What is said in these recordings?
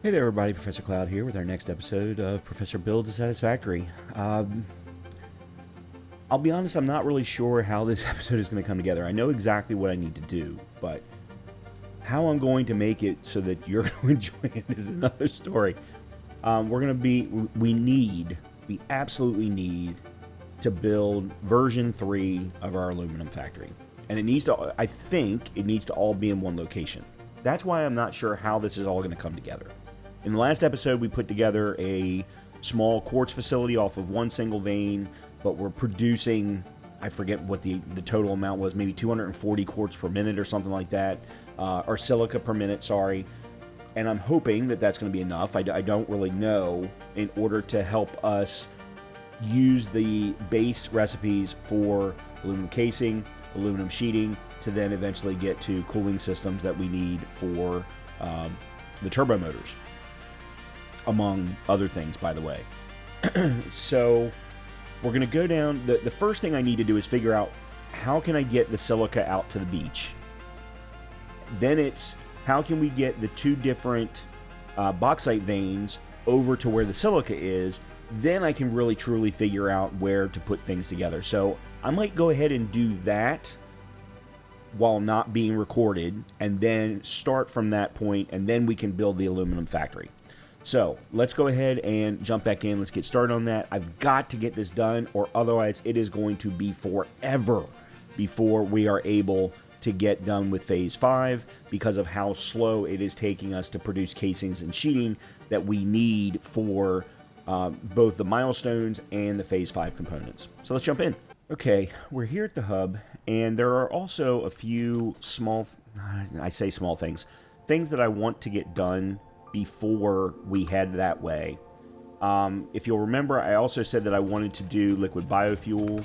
Hey there, everybody. Professor Cloud here with our next episode of Professor Builds Satisfactory. I'll be honest, I'm not really sure how this episode is going to come together. I know exactly what I need to do, but how I'm going to make it so that you're going to enjoy it is another story. We absolutely need to build version 3 of our aluminum factory. And I think it needs to all be in one location. That's why I'm not sure how this is all going to come together. In the last episode, we put together a small quartz facility off of one single vein, but we're producing, I forget what the total amount was, maybe 240 quartz per minute or something like that, or silica per minute, sorry. And I'm hoping that that's going to be enough. I don't really know, in order to help us use the base recipes for aluminum casing, aluminum sheeting, to then eventually get to cooling systems that we need for the turbo motors, among other things, by the way. So we're going to go down. The first thing I need to do is figure out how can I get the silica out to the beach. Then it's how can we get the two different bauxite veins over to where the silica is. Then I can really truly figure out where to put things together. So I might go ahead and do that while not being recorded, and then start from that point, and then we can build the aluminum factory. So let's go ahead and jump back in. Let's get started on that. I've got to get this done, or otherwise it is going to be forever before we are able to get done with Phase 5 because of how slow it is taking us to produce casings and sheeting that we need for both the milestones and the Phase 5 components. So let's jump in. Okay, we're here at the hub, and there are also a few I say small things that I want to get done before we head that way. If you'll remember, I also said that I wanted to do liquid biofuel.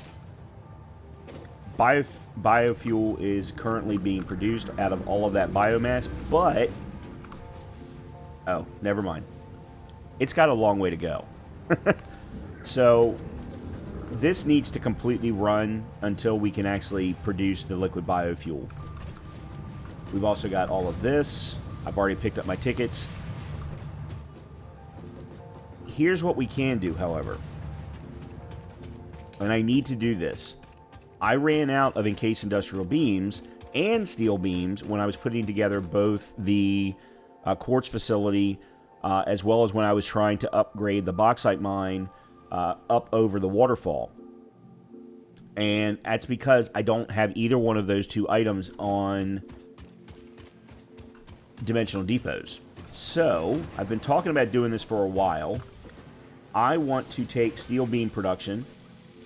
Biofuel is currently being produced out of all of that biomass, but oh, never mind. It's got a long way to go. So this needs to completely run until we can actually produce the liquid biofuel. We've also got all of this. I've already picked up my tickets. Here's what we can do, however. And I need to do this. I ran out of encased industrial beams and steel beams when I was putting together both the quartz facility as well as when I was trying to upgrade the bauxite mine up over the waterfall. And that's because I don't have either one of those two items on dimensional depots. So I've been talking about doing this for a while. I want to take steel beam production.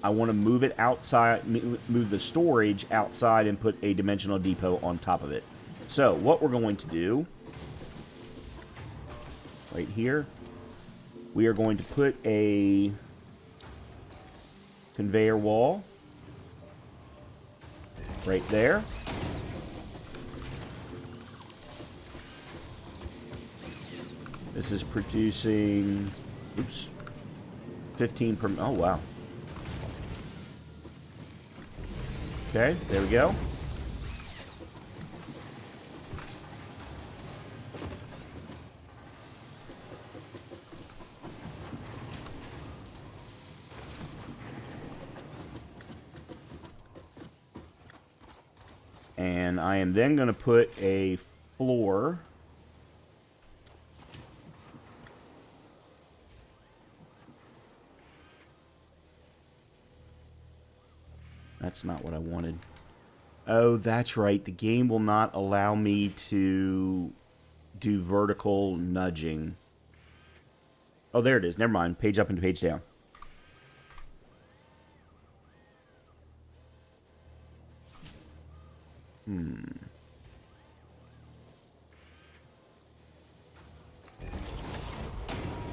I want to move it outside, move the storage outside, and put a dimensional depot on top of it. So what we're going to do right here, we are going to put a conveyor wall right there. This is producing, 15 per, oh wow. Okay, there we go. And I am then going to put a floor . That's not what I wanted. Oh, that's right. The game will not allow me to do vertical nudging. Oh, there it is. Never mind. Page up and page down.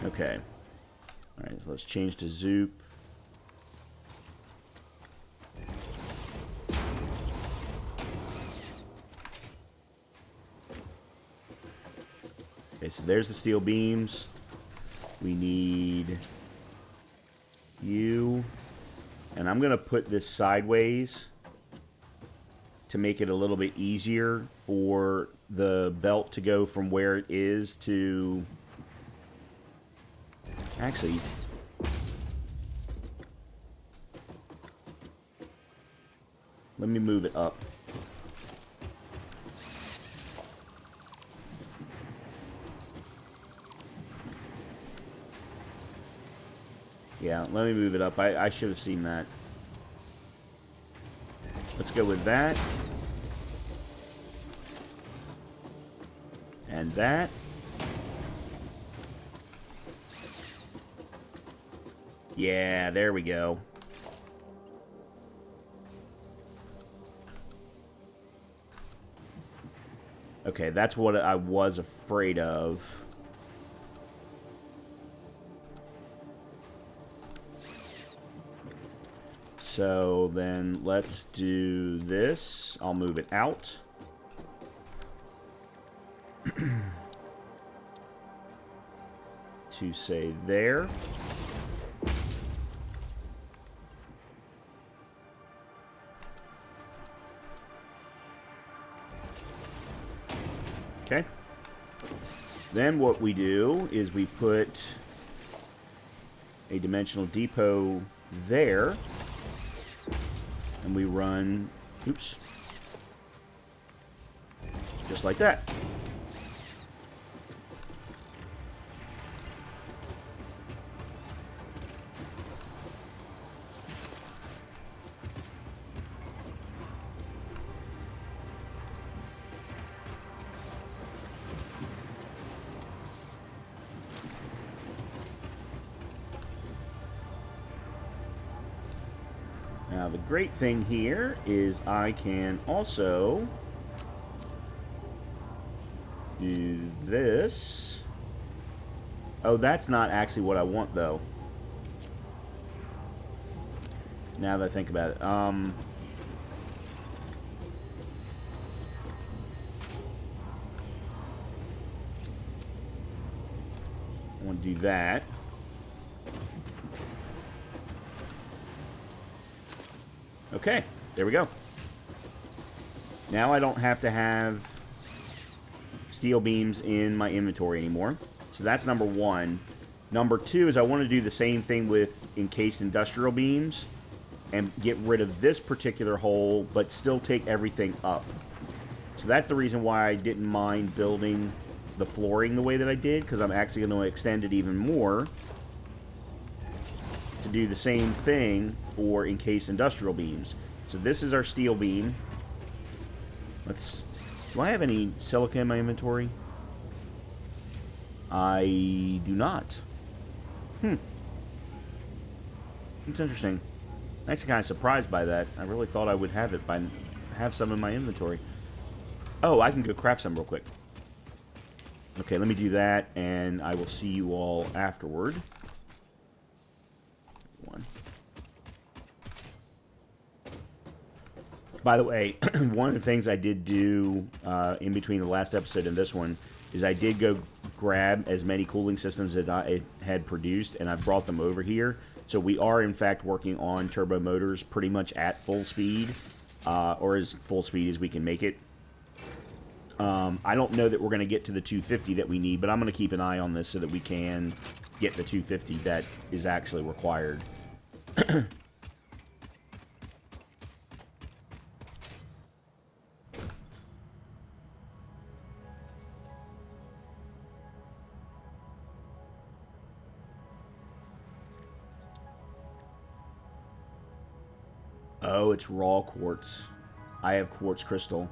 Okay. All right, so let's change to Zoop. Okay, so there's the steel beams. We need you. And I'm going to put this sideways to make it a little bit easier for the belt to go from where it is to Actually, let me move it up. Yeah, let me move it up. I should have seen that. Let's go with that. And that. Yeah, there we go. Okay, that's what I was afraid of. So then let's do this. I'll move it out. To say there. Okay. Then what we do is we put a dimensional depot there. And we run, oops, just like that. Now the great thing here is I can also do this. Oh, that's not actually what I want though. Now that I think about it. I want to do that. Okay, there we go. Now I don't have to have steel beams in my inventory anymore. So that's number one. Number two is I want to do the same thing with encased industrial beams and get rid of this particular hole, but still take everything up. So that's the reason why I didn't mind building the flooring the way that I did, because I'm actually going to extend it even more to do the same thing for encased industrial beams. So this is our steel beam. Let's... Do I have any silica in my inventory? I do not. That's interesting. I'm actually kind of surprised by that. I really thought I would have some in my inventory. Oh, I can go craft some real quick. Okay, let me do that, and I will see you all afterward. By the way, one of the things I did do in between the last episode and this one is I did go grab as many cooling systems that I had produced, and I brought them over here. So we are, in fact, working on turbo motors pretty much at full speed, or as full speed as we can make it. I don't know that we're going to get to the 250 that we need, but I'm going to keep an eye on this so that we can get the 250 that is actually required. Oh, it's raw quartz. I have quartz crystal.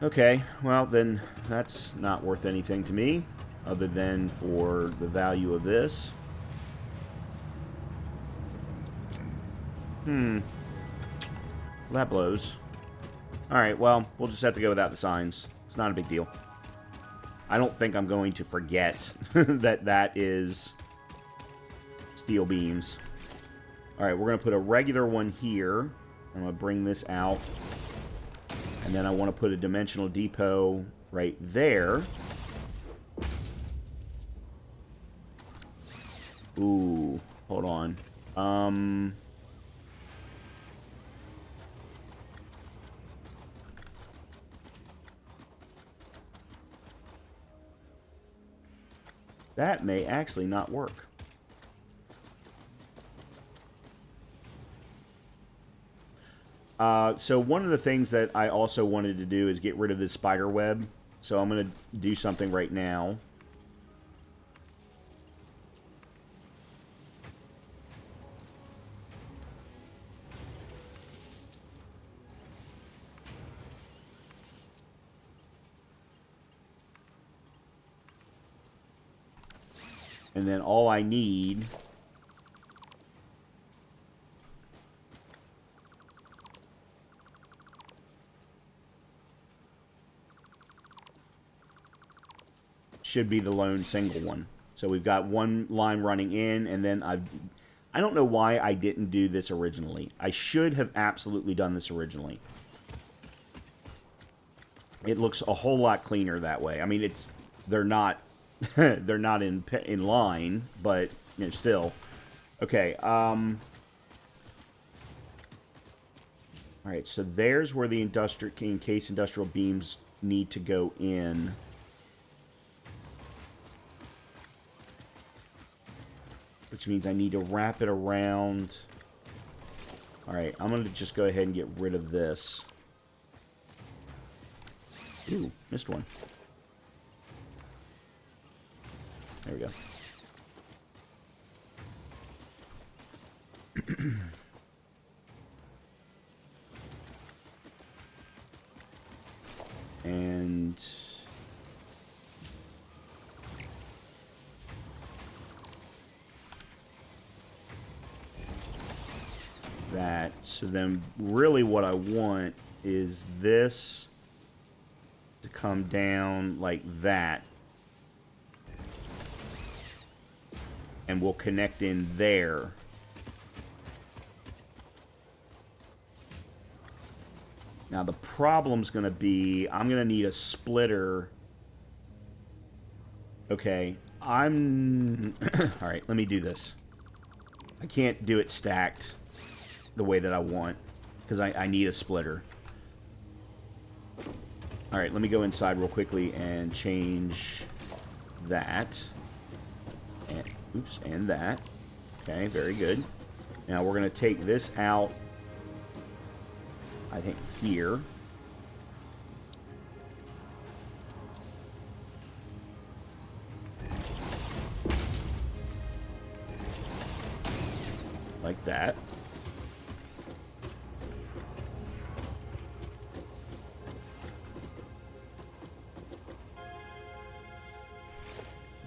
Okay, well then that's not worth anything to me other than for the value of this. That blows. Alright, well, we'll just have to go without the signs. It's not a big deal. I don't think I'm going to forget that that is steel beams. Alright, we're going to put a regular one here. I'm going to bring this out. And then I want to put a dimensional depot right there. Ooh, hold on. That may actually not work. So one of the things that I also wanted to do is get rid of this spider web. So I'm going to do something right now. And then all I need should be the lone single one. So we've got one line running in, and then I don't know why I didn't do this originally. I should have absolutely done this originally. It looks a whole lot cleaner that way. I mean, they're not they're not in line, but you know, still. Okay. All right. So there's where the encased industrial beams need to go in. Which means I need to wrap it around. All right, I'm going to just go ahead and get rid of this. Ooh, missed one. There we go. And that. So then really what I want is this to come down like that. And we'll connect in there. Now the problem's going to be, I'm going to need a splitter. Okay, all right, let me do this. I can't do it stacked the way that I want, because I need a splitter. All right, let me go inside real quickly and change that. And, oops, and that. Okay, very good. Now we're going to take this out, I think, here. Like that.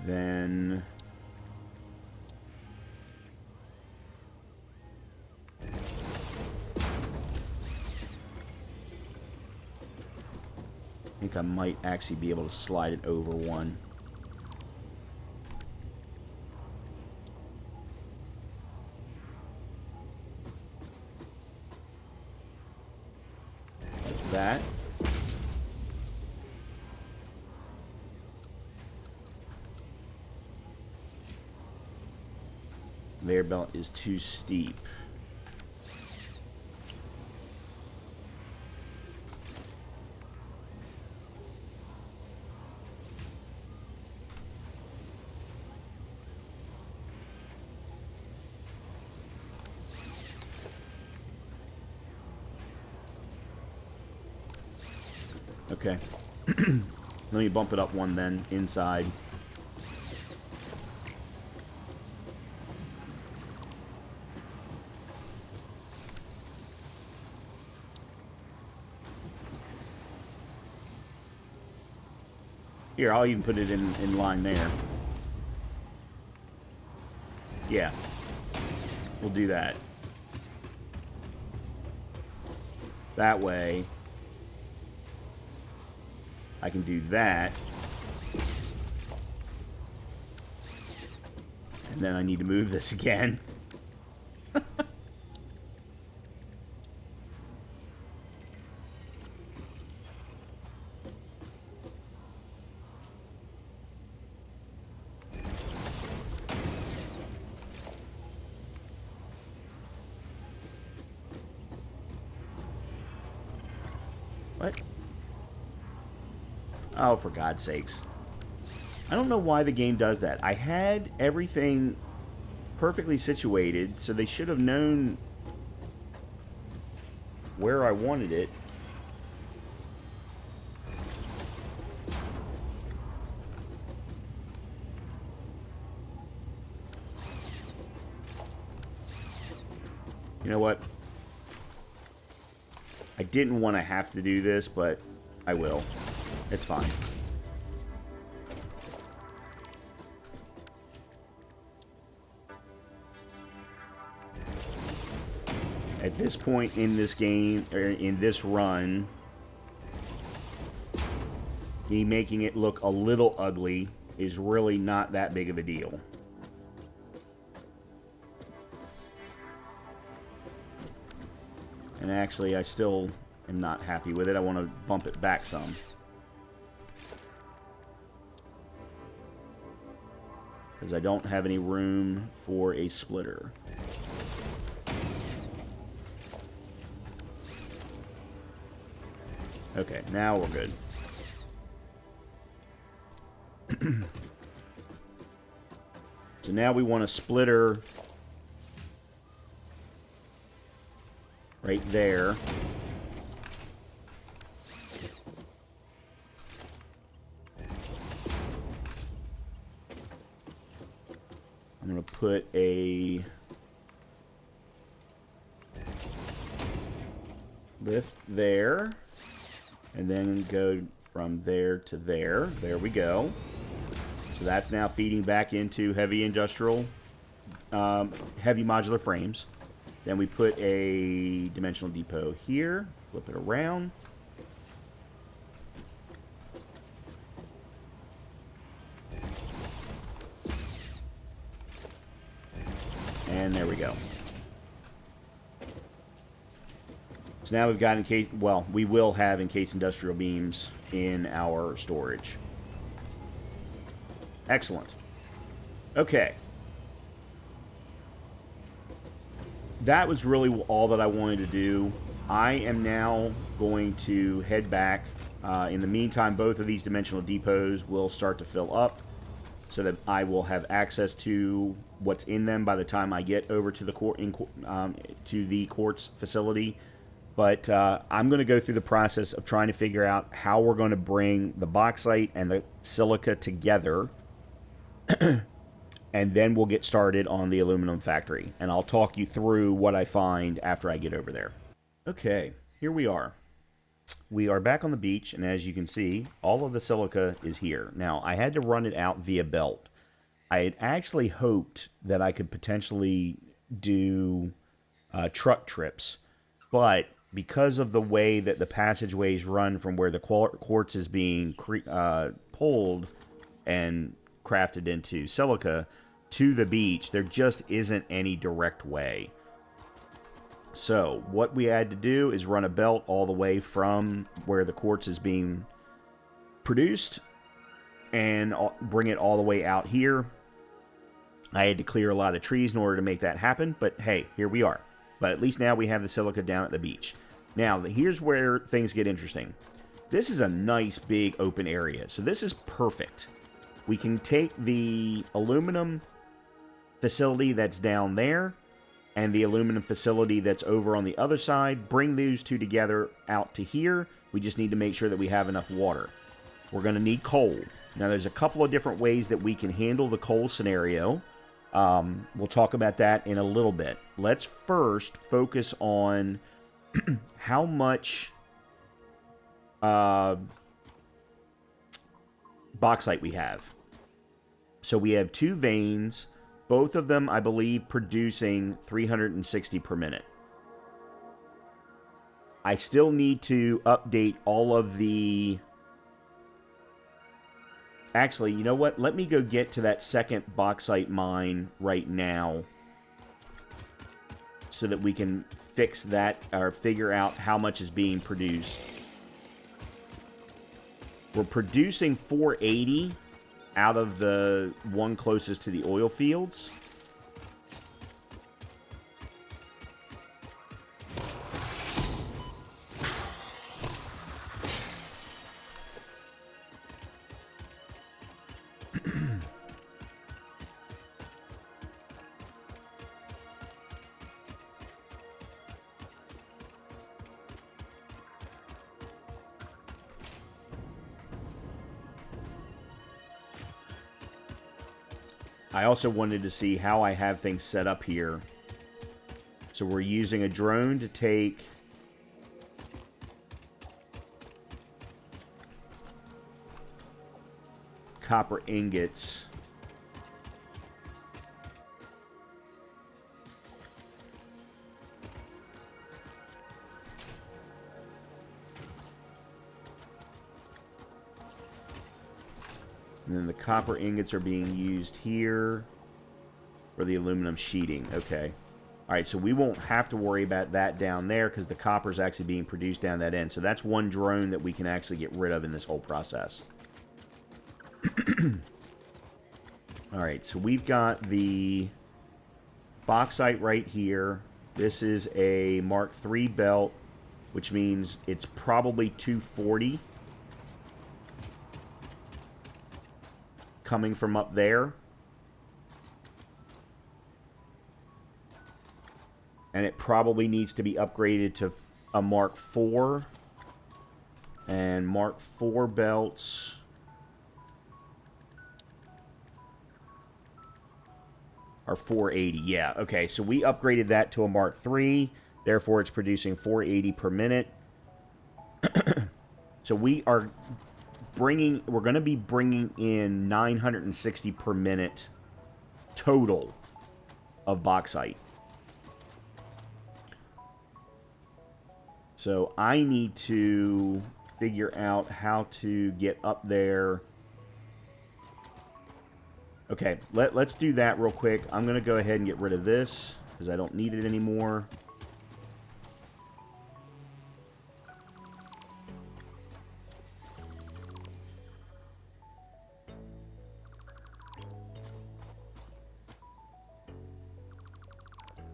Then I think I might actually be able to slide it over one. Like that. Conveyor belt is too steep. Okay. Let me bump it up one then, inside. Here, I'll even put it in line there. Yeah. We'll do that. That way, I can do that. And then I need to move this again. What? Oh, for God's sakes. I don't know why the game does that. I had everything perfectly situated, so they should have known where I wanted it. You know what? I didn't want to have to do this, but I will. It's fine. At this point in this game, or in this run, me making it look a little ugly is really not that big of a deal. And actually, I still am not happy with it. I want to bump it back some. Because I don't have any room for a splitter. Okay, now we're good. So now we want a splitter right there. I'm going to put a lift there, and then go from there to there. There we go. So that's now feeding back into heavy industrial, heavy modular frames. Then we put a dimensional depot here, flip it around. And there we go. So now we've got we will have encased industrial beams in our storage. Excellent. Okay. That was really all that I wanted to do. I am now going to head back. In the meantime, both of these dimensional depots will start to fill up so that I will have access to what's in them by the time I get over to the quartz facility. But I'm going to go through the process of trying to figure out how we're going to bring the bauxite and the silica together. And then we'll get started on the aluminum factory. And I'll talk you through what I find after I get over there. Okay, here we are. We are back on the beach, and as you can see, all of the silica is here. Now, I had to run it out via belt. I had actually hoped that I could potentially do truck trips, but because of the way that the passageways run from where the quartz is being pulled and crafted into silica to the beach, there just isn't any direct way. So what we had to do is run a belt all the way from where the quartz is being produced and bring it all the way out here. I had to clear a lot of trees in order to make that happen, but hey, here we are. But at least now we have the silica down at the beach. Now, here's where things get interesting. This is a nice big open area, so this is perfect. We can take the aluminum facility that's down there and the aluminum facility that's over on the other side, bring those two together out to here. We just need to make sure that we have enough water. We're going to need coal. Now, there's a couple of different ways that we can handle the coal scenario. We'll talk about that in a little bit. Let's first focus on how much bauxite we have. So we have two veins, both of them, I believe, producing 360 per minute. I still need to update all of the... Actually, you know what? Let me go get to that second bauxite mine right now so that we can fix that or figure out how much is being produced. We're producing 480 out of the one closest to the oil fields. I also wanted to see how I have things set up here. So we're using a drone to take copper ingots. And then the copper ingots are being used here for the aluminum sheeting. Okay. All right, so we won't have to worry about that down there because the copper is actually being produced down that end. So that's one drone that we can actually get rid of in this whole process. All right, so we've got the bauxite right here. This is a Mark III belt, which means it's probably 240 coming from up there. And it probably needs to be upgraded to a Mark IV. And Mark IV belts are 480. Yeah, okay. So we upgraded that to a Mark III. Therefore, it's producing 480 per minute. So we're going to be bringing in 960 per minute total of bauxite. So I need to figure out how to get up there. Okay, let's do that real quick. I'm going to go ahead and get rid of this because I don't need it anymore.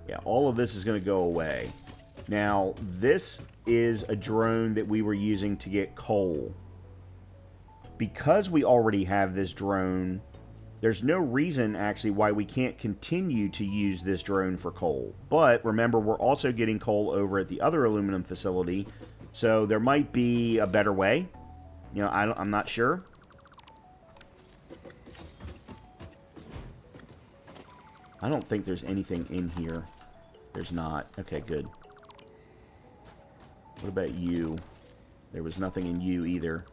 Yeah, all of this is going to go away. Now, this is a drone that we were using to get coal. Because we already have this drone, there's no reason actually why we can't continue to use this drone for coal. But remember, we're also getting coal over at the other aluminum facility, so there might be a better way. You know, I'm not sure. I don't think there's anything in here. There's not. Okay, good. What about you? There was nothing in you either.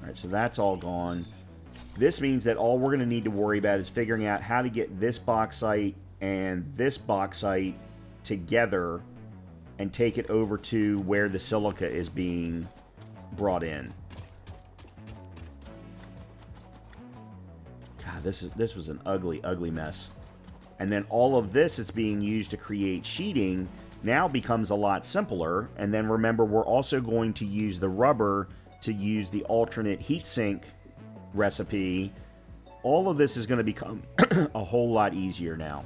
Alright, so that's all gone. This means that all we're going to need to worry about is figuring out how to get this bauxite and this bauxite together and take it over to where the silica is being brought in. God, this was an ugly, ugly mess. And then all of this that's being used to create sheeting now becomes a lot simpler. And then remember, we're also going to use the rubber to use the alternate heatsink recipe. All of this is going to become a whole lot easier now.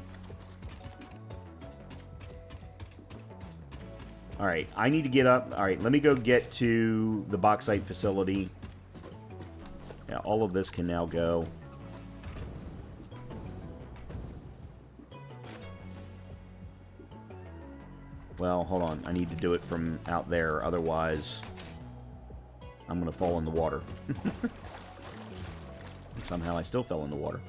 All right, I need to get up. All right, let me go get to the bauxite facility. Yeah, all of this can now go. Well, hold on. I need to do it from out there, otherwise I'm going to fall in the water. And somehow I still fell in the water.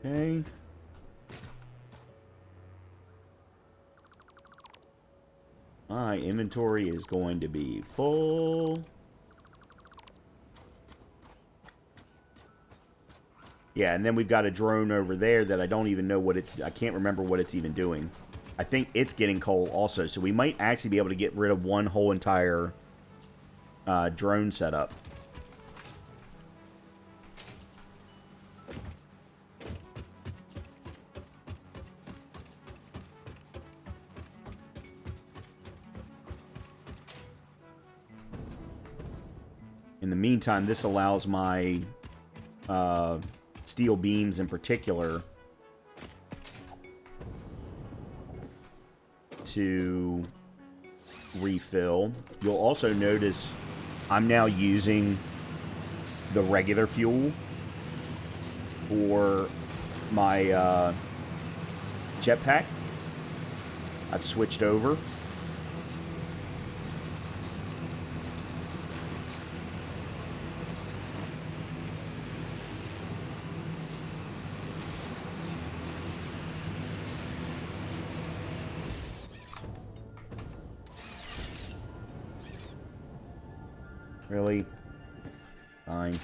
Okay. My inventory is going to be full. Yeah, and then we've got a drone over there that I don't even know what it's... I can't remember what it's even doing. I think it's getting coal also, so we might actually be able to get rid of one whole entire drone setup. In the meantime, this allows my steel beams in particular to refill. You'll also notice I'm now using the regular fuel for my jetpack. I've switched over. Really? Fine.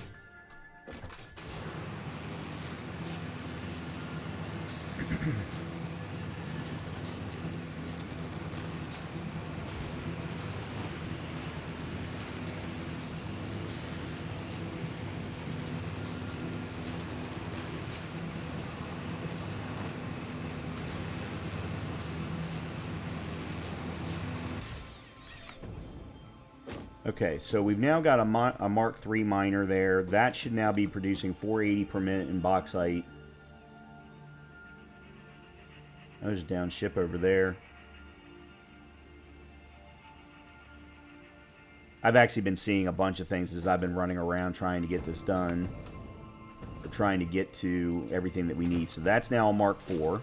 Okay, so we've now got a Mark III miner there. That should now be producing 480 per minute in bauxite. There's down ship over there. I've actually been seeing a bunch of things as I've been running around trying to get this done. We're trying to get to everything that we need. So that's now a Mark IV.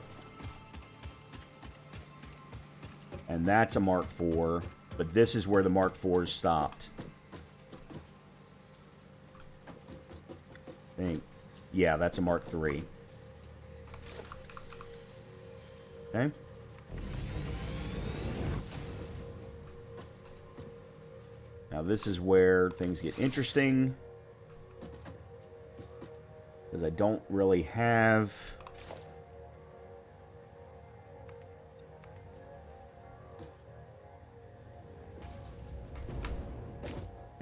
And that's a Mark IV. But this is where the Mark IVs stopped. I think. Yeah, that's a Mark III. Okay. Now this is where things get interesting. Because I don't really have...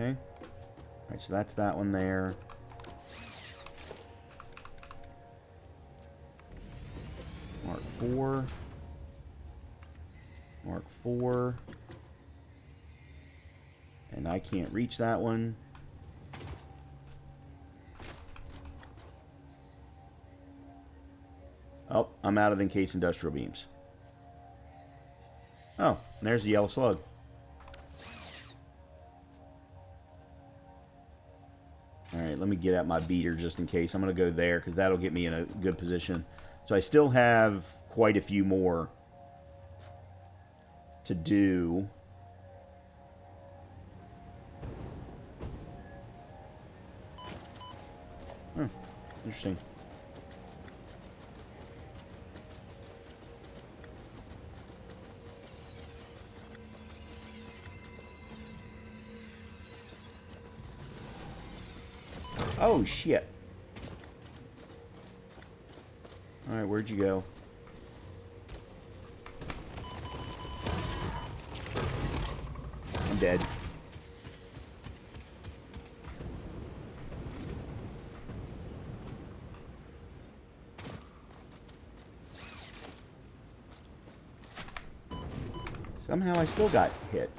Okay. Alright, so that's that one there. Mark IV. Mark IV. And I can't reach that one. Oh, I'm out of encased industrial beams. Oh, there's the yellow slug. Alright, let me get out my beater just in case. I'm going to go there because that'll get me in a good position. So I still have quite a few more to do. Interesting. Oh, shit. Alright, where'd you go? I'm dead. Somehow I still got hit.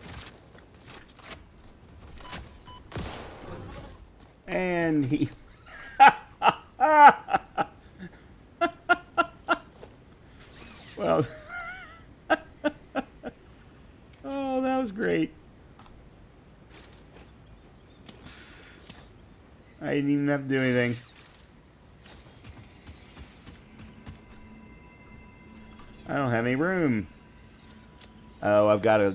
And he... Well... Oh, that was great. I didn't even have to do anything. I don't have any room. Oh, I've got a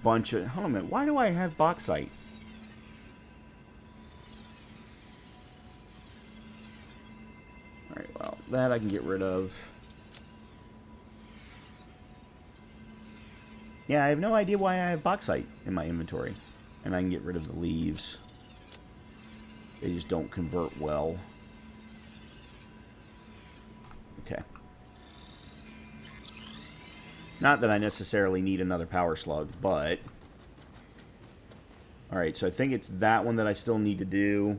bunch of... Hold on a minute. Why do I have bauxite? Alright, well, that I can get rid of. Yeah, I have no idea why I have bauxite in my inventory. And I can get rid of the leaves. They just don't convert well. Okay. Not that I necessarily need another power slug, but... Alright, so I think it's that one that I still need to do.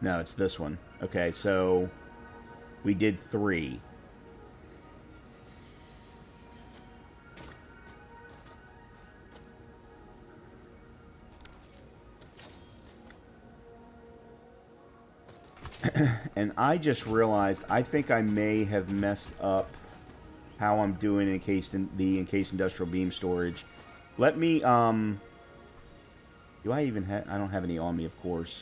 No, it's this one. Okay, so we did 3. And I just realized I think I may have messed up how I'm doing the encased industrial beam storage. Let me do I even have I don't have any on me, of course.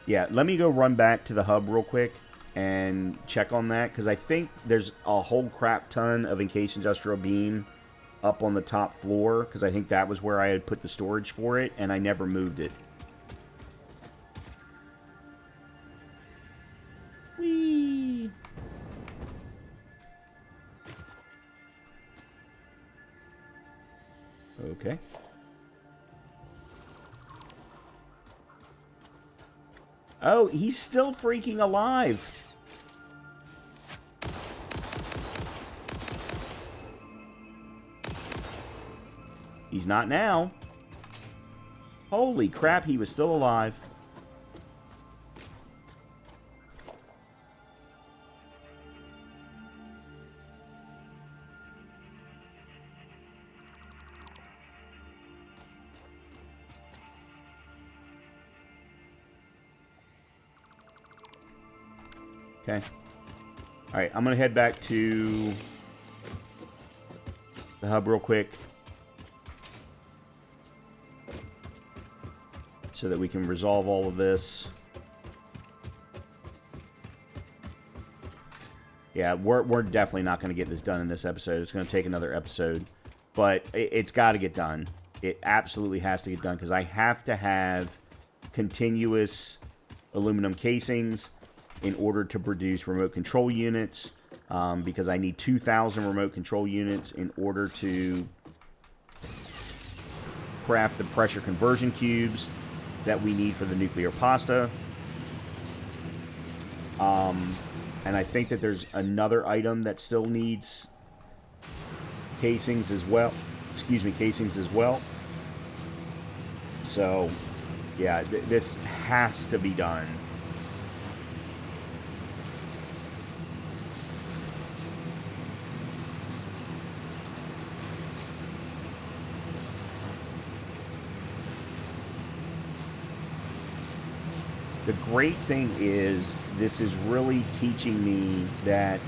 Yeah, let me go run back to the hub real quick and check on that, because I think there's a whole crap ton of encased industrial beam up on the top floor, because I think that was where I had put the storage for it, and I never moved it. Whee! Okay. Oh, he's still freaking alive. He's not now. Holy crap, he was still alive. Okay. Alright, I'm going to head back to the hub real quick so that we can resolve all of this. Yeah, we're definitely not going to get this done in this episode. It's going to take another episode. But it's got to get done. It absolutely has to get done, because I have to have continuous aluminum casings in order to produce remote control units, because I need 2,000 remote control units in order to craft the pressure conversion cubes that we need for the nuclear pasta. And I think that there's another item that still needs casings as well. Excuse me, casings as well. So, yeah, this has to be done. The great thing is, this is really teaching me that,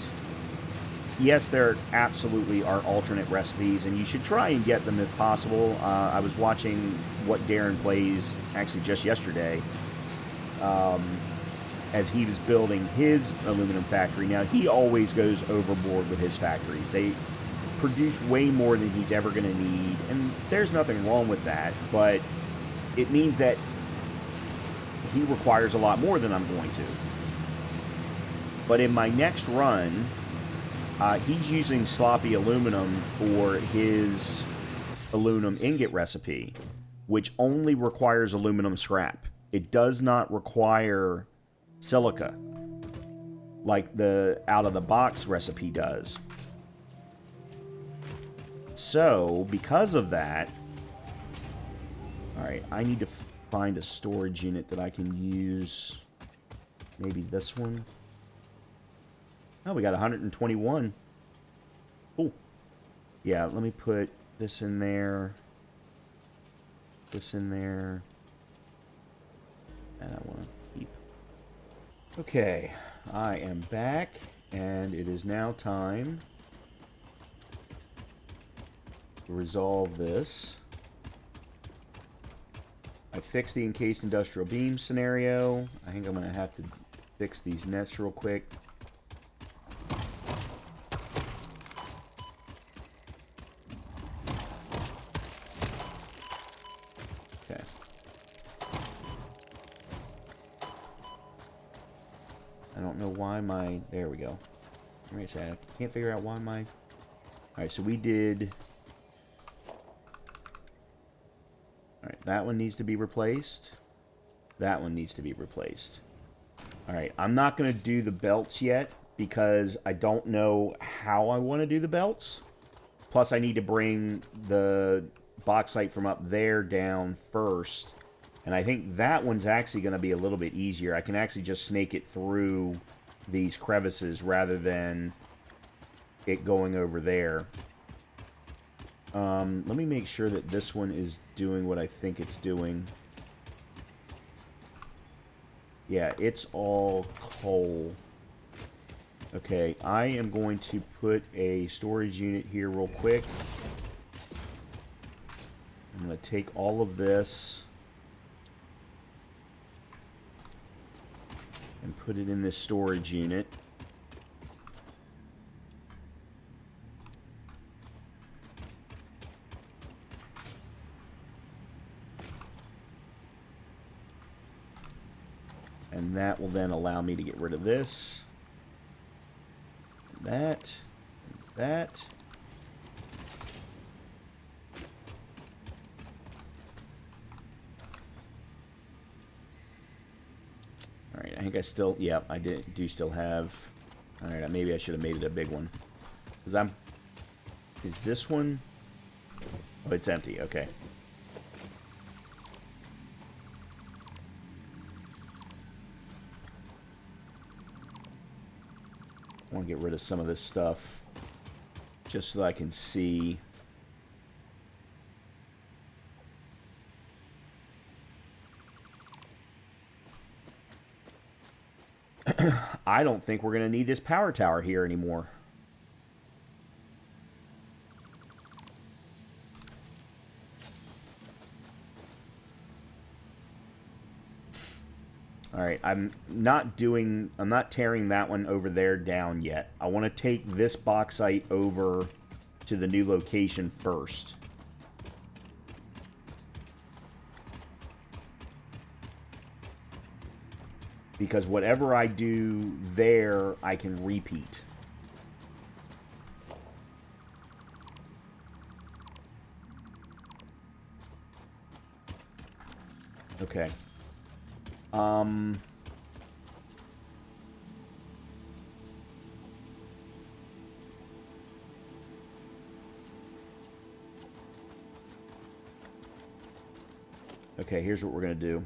yes, there absolutely are alternate recipes, and you should try and get them if possible. I was watching what Darren plays, actually just yesterday, as he was building his aluminum factory. Now, he always goes overboard with his factories. They produce way more than he's ever going to need, and there's nothing wrong with that, but it means that he requires a lot more than I'm going to. But in my next run, he's using sloppy aluminum for his aluminum ingot recipe, which only requires aluminum scrap. It does not require silica like the out-of-the-box recipe does. So, because of that, alright, I need to find a storage unit that I can use. Maybe this one. Oh, we got 121. Cool. Yeah, let me put this in there. This in there. And I want to keep. Okay, I am back, and it is now time to resolve this. I fixed the encased industrial beam scenario. I think I'm going to have to fix these nests real quick. Okay. I don't know why my... There we go. I can't figure out why my... Alright, so we did... Alright, that one needs to be replaced. That one needs to be replaced. Alright, I'm not going to do the belts yet, because I don't know how I want to do the belts. Plus, I need to bring the bauxite from up there down first And I think that one's actually going to be a little bit easier. I can actually just snake it through these crevices rather than it going over there. Let me make sure that this one is doing what I think it's doing. Yeah, it's all coal. Okay, I am going to put a storage unit here real quick. I'm going to take all of this and put it in this storage unit. And that will then allow me to get rid of this, that, that. All right, I think I still, yeah, I do still have. All right, maybe I should have made it a big one, because is this one? Oh, it's empty. Okay. I want to get rid of some of this stuff just so that I can see. I don't think we're going to need this power tower here anymore. Alright, I'm not tearing that one over there down yet. I want to take this bauxite over to the new location first. Because whatever I do there, I can repeat. Okay. Okay, here's what we're going to do.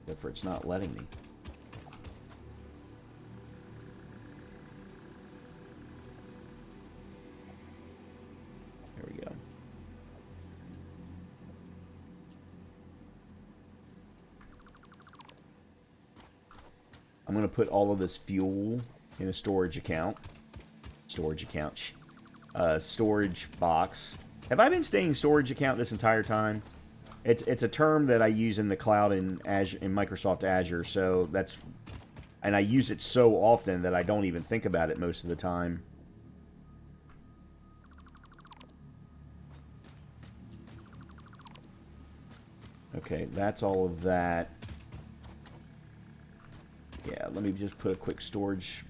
Except for it's not letting me. There we go. I'm going to put all of this fuel in a storage account. Storage box. Have I been saying storage account this entire time? It's a term that I use in the cloud in Azure, in Microsoft Azure, so that's, and I use it so often that I don't even think about it most of the time. Okay, that's all of that. Yeah, let me just put a quick storage,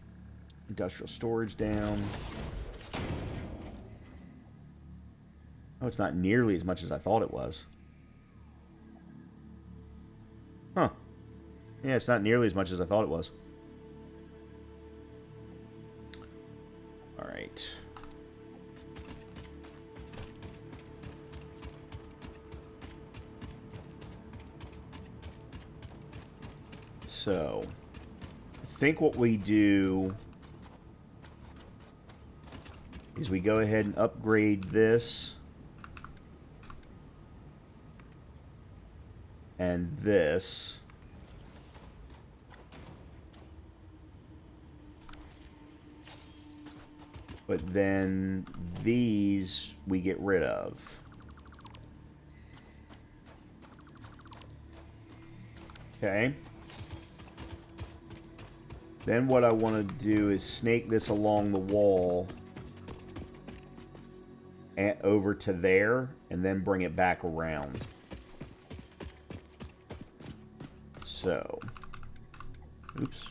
industrial storage down. Oh, it's not nearly as much as I thought it was. Huh. Yeah, it's not nearly as much as I thought it was. Alright. So, I think what we do is we go ahead and upgrade this. And this. But then these we get rid of. Okay. Then what I want to do is snake this along the wall and over to there and then bring it back around. So, oops.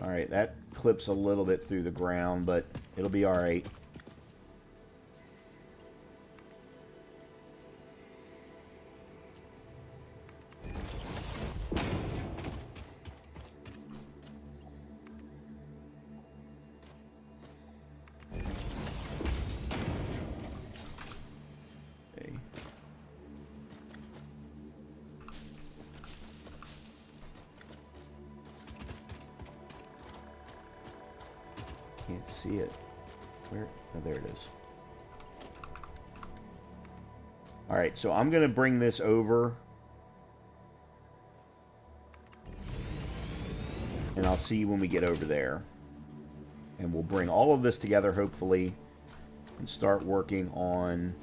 All right, that clips a little bit through the ground, but it'll be all right. Can't see it. Where? Oh, there it is. All right, so I'm going to bring this over. And I'll see you when we get over there. And we'll bring all of this together, hopefully, and start working on...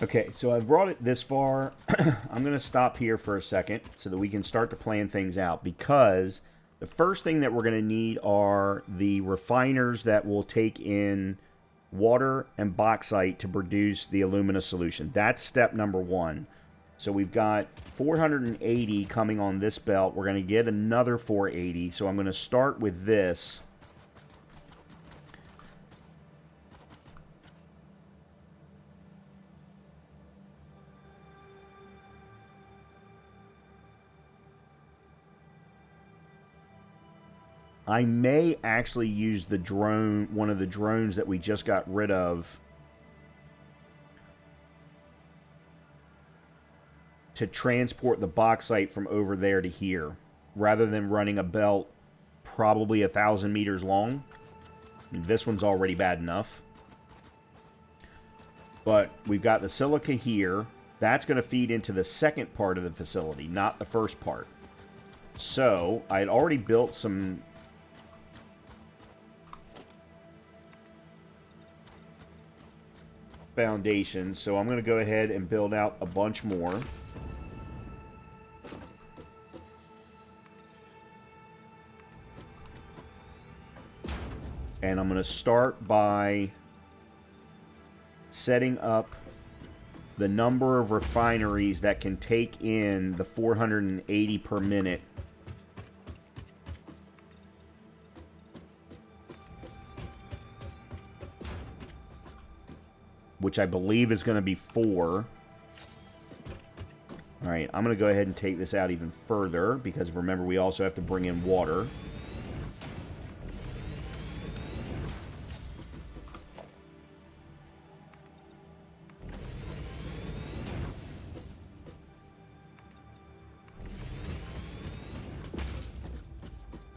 Okay, so I've brought it this far. I'm going to stop here for a second so that we can start to plan things out, because the first thing that we're going to need are the refiners that will take in water and bauxite to produce the alumina solution. That's step number one. So we've got 480 coming on this belt. We're going to get another 480. So I'm going to start with this. I may actually use the drone, one of the drones that we just got rid of, to transport the bauxite from over there to here, rather than running a belt probably 1,000 meters long. I mean, this one's already bad enough. But we've got the silica here. That's going to feed into the second part of the facility, not the first part. So I had already built some foundations, so I'm going to go ahead and build out a bunch more. And I'm going to start by setting up the number of refineries that can take in the 480 per minute. Which I believe is going to be 4. Alright, I'm going to go ahead and take this out even further, because remember, we also have to bring in water.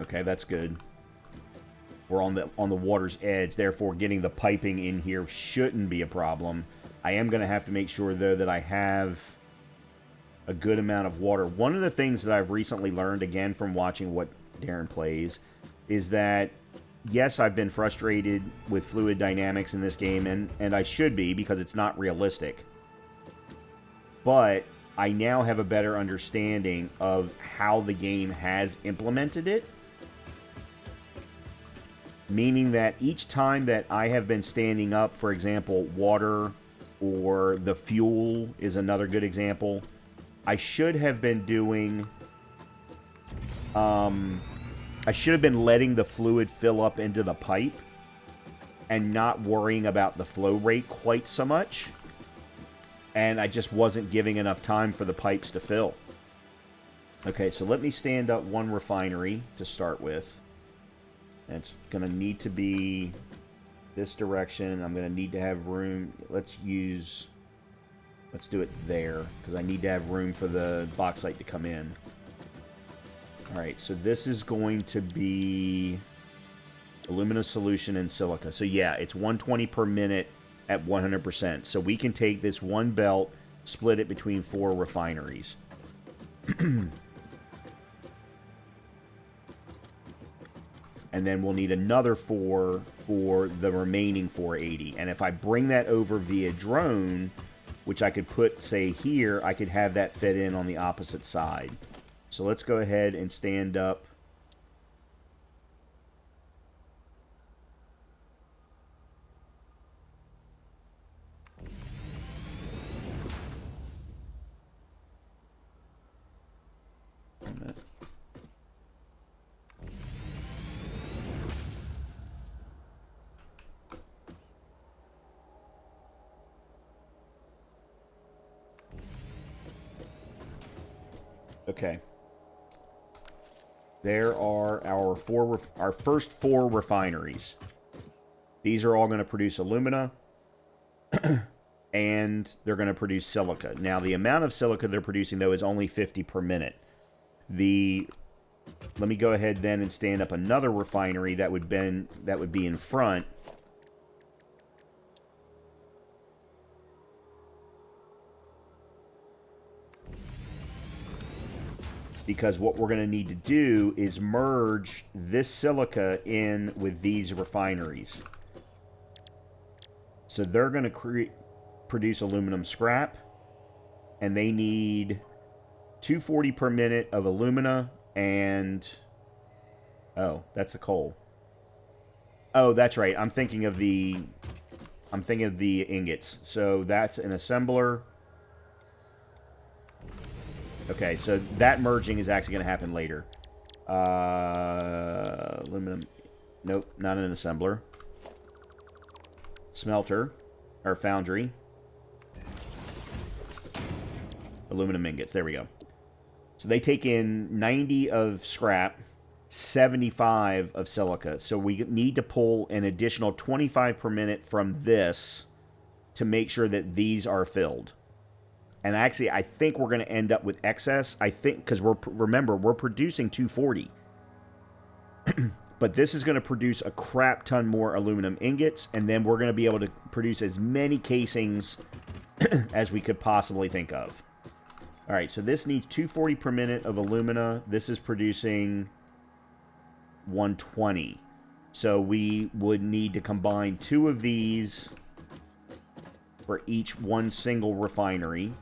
Okay, that's good. We're on the water's edge, therefore getting the piping in here shouldn't be a problem. I am going to have to make sure, though, that I have a good amount of water. One of the things that I've recently learned, again, from watching what Darren plays, is that, yes, I've been frustrated with fluid dynamics in this game, and I should be, because it's not realistic. But I now have a better understanding of how the game has implemented it. Meaning that each time that I have been standing up, for example, water or the fuel is another good example. I should have been doing... I should have been letting the fluid fill up into the pipe and not worrying about the flow rate quite so much. And I just wasn't giving enough time for the pipes to fill. Okay, so let me stand up one refinery to start with. And it's going to need to be this direction. I'm going to need to have room. Let's do it there, because I need to have room for the bauxite to come in. Alright, so this is going to be alumina solution and silica. So yeah, it's 120 per minute at 100%. So we can take this one belt, split it between 4 refineries. And then we'll need another 4 for the remaining 480. And if I bring that over via drone, which I could put, say, here, I could have that fit in on the opposite side. So let's go ahead and stand up. Okay. There are our first 4 refineries. These are all going to produce alumina, and they're going to produce silica. Now, the amount of silica they're producing, though, is only 50 per minute. Let me go ahead then and stand up another refinery that would be in front. Because what we're going to need to do is merge this silica in with these refineries. So they're going to produce aluminum scrap, and they need 240 per minute of alumina and... Oh, that's the coal. Oh, that's right. I'm thinking of the ingots. So that's an assembler. Okay, so that merging is actually going to happen later. Aluminum. Nope, not an assembler. Smelter. Or foundry. Aluminum ingots. There we go. So they take in 90 of scrap, 75 of silica. So we need to pull an additional 25 per minute from this to make sure that these are filled. And actually, I think we're going to end up with excess. I think, because remember, we're producing 240. But this is going to produce a crap ton more aluminum ingots, and then we're going to be able to produce as many casings as we could possibly think of. All right, so this needs 240 per minute of alumina. This is producing 120. So we would need to combine 2 of these for each one single refinery.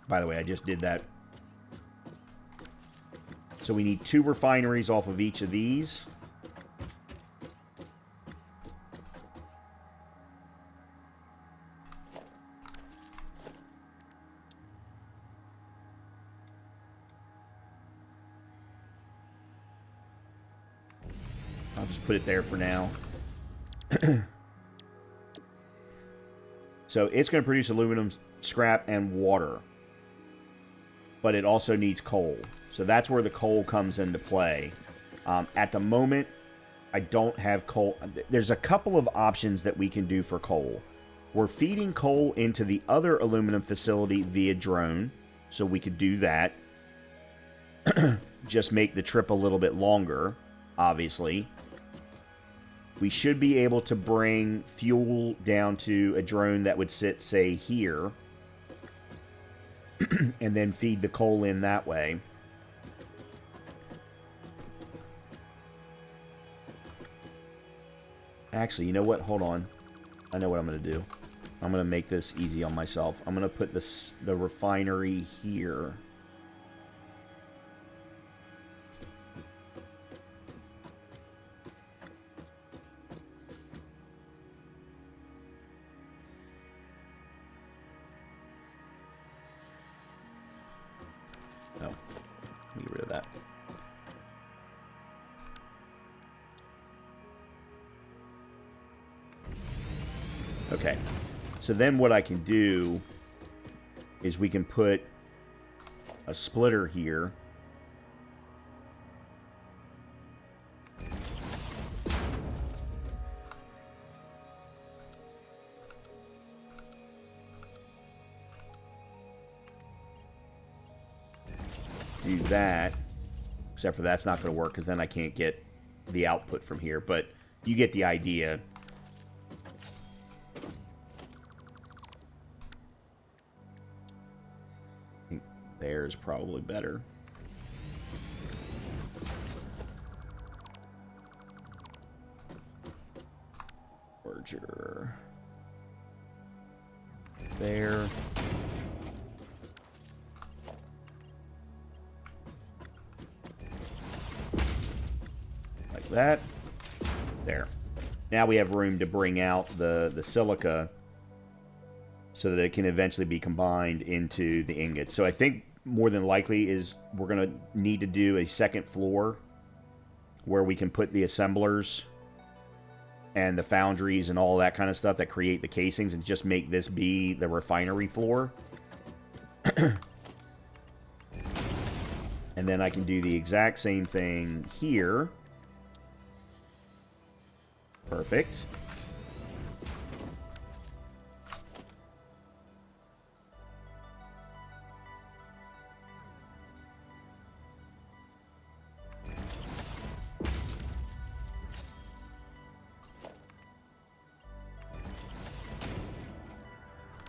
By the way, I just did that. So we need 2 refineries off of each of these. I'll just put it there for now. So it's going to produce aluminum scrap and water. But it also needs coal. So that's where the coal comes into play. At the moment, I don't have coal. There's a couple of options that we can do for coal. We're feeding coal into the other aluminum facility via drone. So we could do that. Just make the trip a little bit longer, obviously. We should be able to bring fuel down to a drone that would sit, say, here. And then feed the coal in that way. Actually, you know what? Hold on. I know what I'm going to do. I'm going to make this easy on myself. I'm going to put the refinery here. Oh, let me get rid of that. Okay, so then what I can do is we can put a splitter here. Do that, except for that's not going to work because then I can't get the output from here, but you get the idea. I think there's probably better. Merger. There. Like that. There. Now we have room to bring out the silica so that it can eventually be combined into the ingots. So I think more than likely is we're going to need to do a second floor where we can put the assemblers and the foundries and all that kind of stuff that create the casings and just make this be the refinery floor. And then I can do the exact same thing here. Perfect.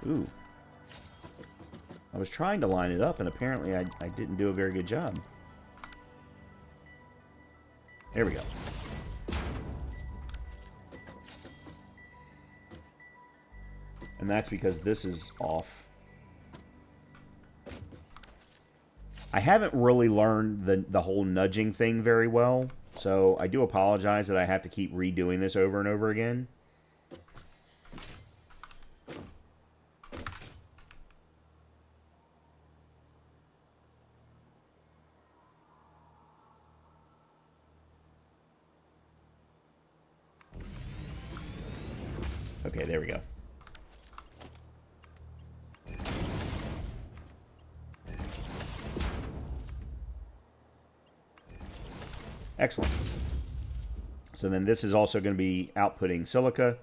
Ooh. I was trying to line it up, and apparently I didn't do a very good job. There we go. And that's because this is off. I haven't really learned the whole nudging thing very well, so I do apologize that I have to keep redoing this over and over again. Okay, there we go. Excellent. So then this is also going to be outputting silica.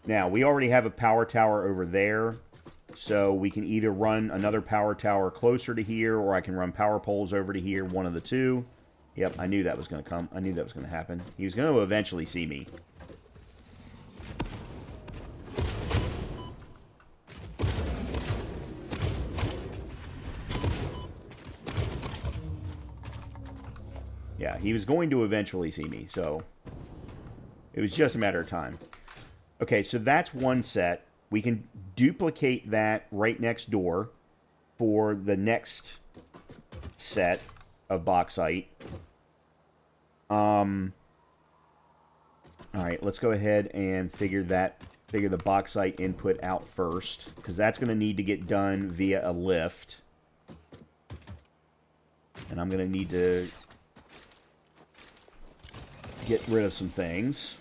Now, we already have a power tower over there, so we can either run another power tower closer to here, or I can run power poles over to here, one of the two. Yep, I knew that was going to come. I knew that was going to happen. He was going to eventually see me. Yeah, he was going to eventually see me, so it was just a matter of time. Okay, so that's one set. We can duplicate that right next door for the next set of bauxite. All right, let's go ahead and figure the bauxite input out first, because that's going to need to get done via a lift. And I'm going to need to get rid of some things.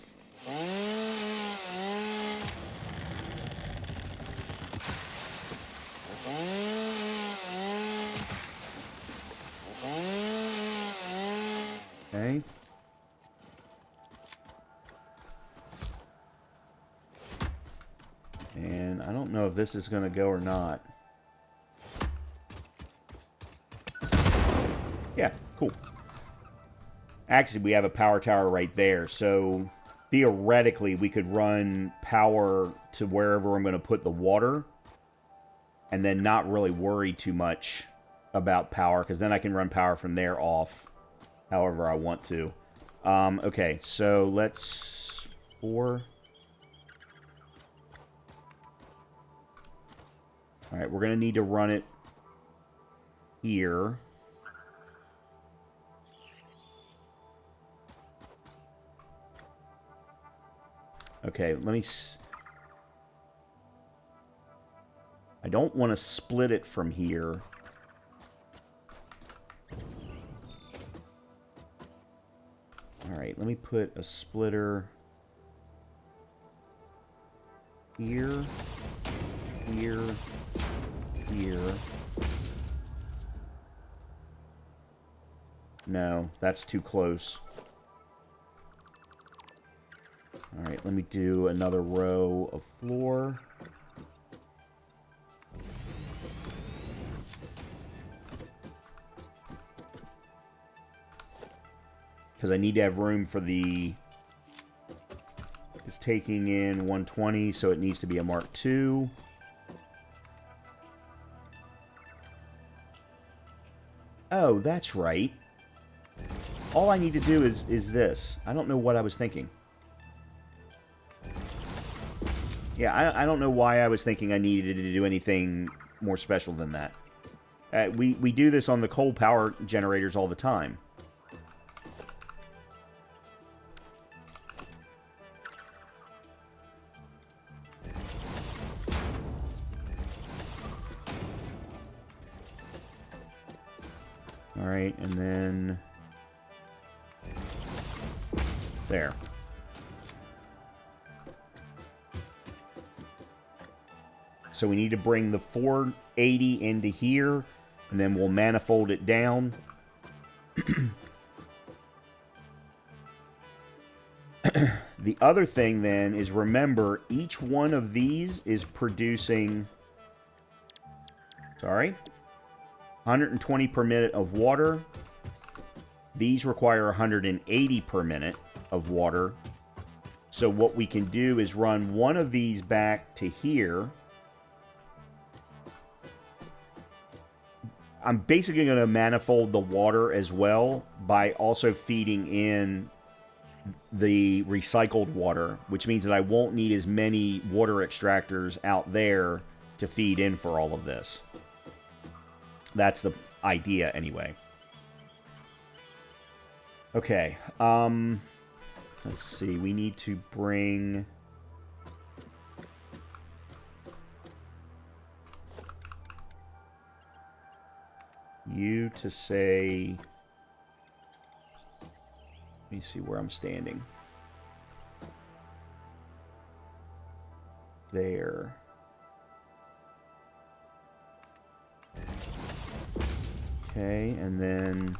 Okay. And I don't know if this is going to go or not. Yeah, cool. Actually, we have a power tower right there, so theoretically we could run power to wherever I'm going to put the water and then not really worry too much about power, because then I can run power from there off however I want to. Okay, so let's... 4... Alright, we're going to need to run it here. Okay, let me... I don't want to split it from here. Alright, let me put a splitter here, here, here. No, that's too close. Alright, let me do another row of floor. Because I need to have room for the... It's taking in 120, so it needs to be a Mark II. Oh, that's right. All I need to do is this. I don't know what I was thinking. Yeah, I don't know why I was thinking I needed to do anything more special than that. We do this on the coal power generators all the time. Alright, and then... There. So we need to bring the 480 into here, and then we'll manifold it down. The other thing then is, remember, each one of these is producing... Sorry. 120 per minute of water. These require 180 per minute of water. So what we can do is run one of these back to here. I'm basically going to manifold the water as well by also feeding in the recycled water, which means that I won't need as many water extractors out there to feed in for all of this. That's the idea, anyway. Okay, let's see. We need to bring... you to say... Let me see where I'm standing. There. Okay, and then...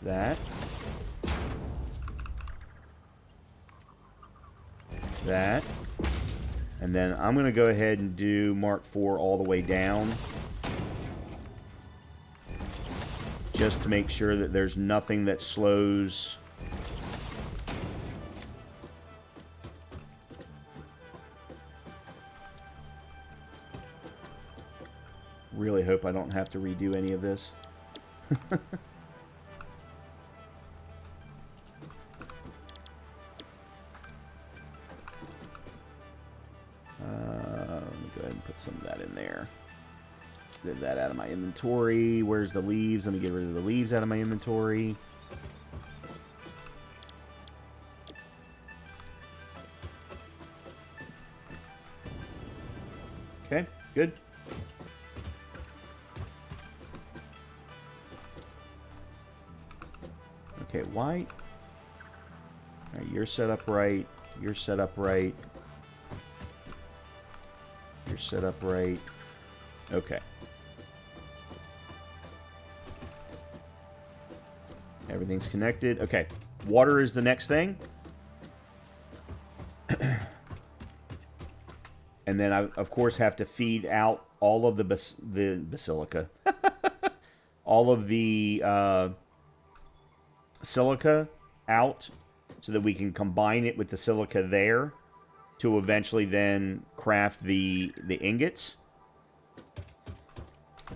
that. That. And then I'm going to go ahead and do Mark IV all the way down. Just to make sure that there's nothing that slows... Really hope I don't have to redo any of this. Let me go ahead and put some of that in there. Get that out of my inventory. Where's the leaves? Let me get rid of the leaves out of my inventory. Okay, good. Okay, white. All right, you're set up right. You're set up right. You're set up right. Okay. Everything's connected. Okay. Water is the next thing. And then I, of course, have to feed out all of the basilica. All of the silica out so that we can combine it with the silica there to eventually then craft the ingots.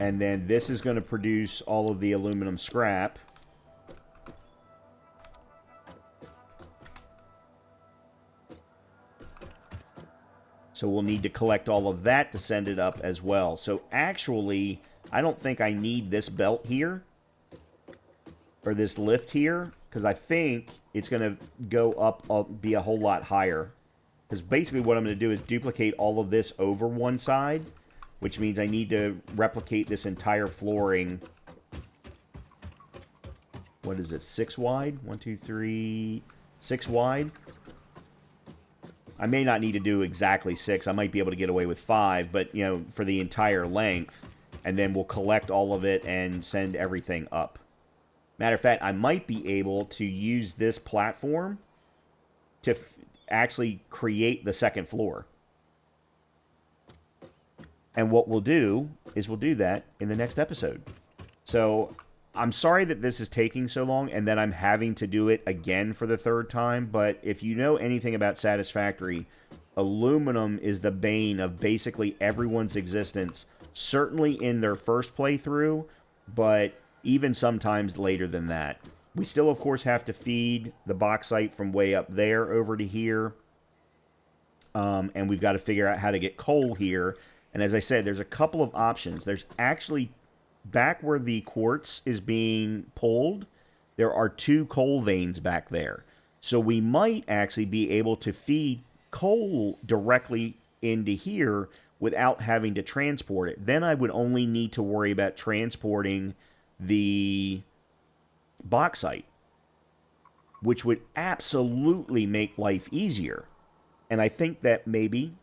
And then this is going to produce all of the aluminum scrap. So we'll need to collect all of that to send it up as well. So actually, I don't think I need this belt here, or this lift here. because I think it's going to go up, be a whole lot higher. Because basically what I'm going to do is duplicate all of this over one side, which means I need to replicate this entire flooring. What is it, 6 wide? 1, 2, 3, 6 wide. I may not need to do exactly 6. I might be able to get away with 5, but, you know, for the entire length. And then we'll collect all of it and send everything up. Matter of fact, I might be able to use this platform to actually create the second floor. And what we'll do is we'll do that in the next episode. So I'm sorry that this is taking so long and that I'm having to do it again for the third time, but if you know anything about Satisfactory, aluminum is the bane of basically everyone's existence, certainly in their first playthrough, but even sometimes later than that. We still, of course, have to feed the bauxite from way up there over to here, and we've got to figure out how to get coal here. And as I said, there's a couple of options. There's actually, back where the quartz is being pulled, there are 2 coal veins back there. So we might actually be able to feed coal directly into here without having to transport it. Then I would only need to worry about transporting the bauxite, which would absolutely make life easier. And I think that maybe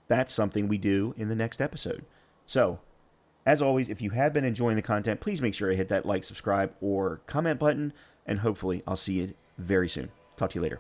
that's something we do in the next episode. So, as always, if you have been enjoying the content, please make sure to hit that like, subscribe, or comment button, and hopefully I'll see you very soon. Talk to you later.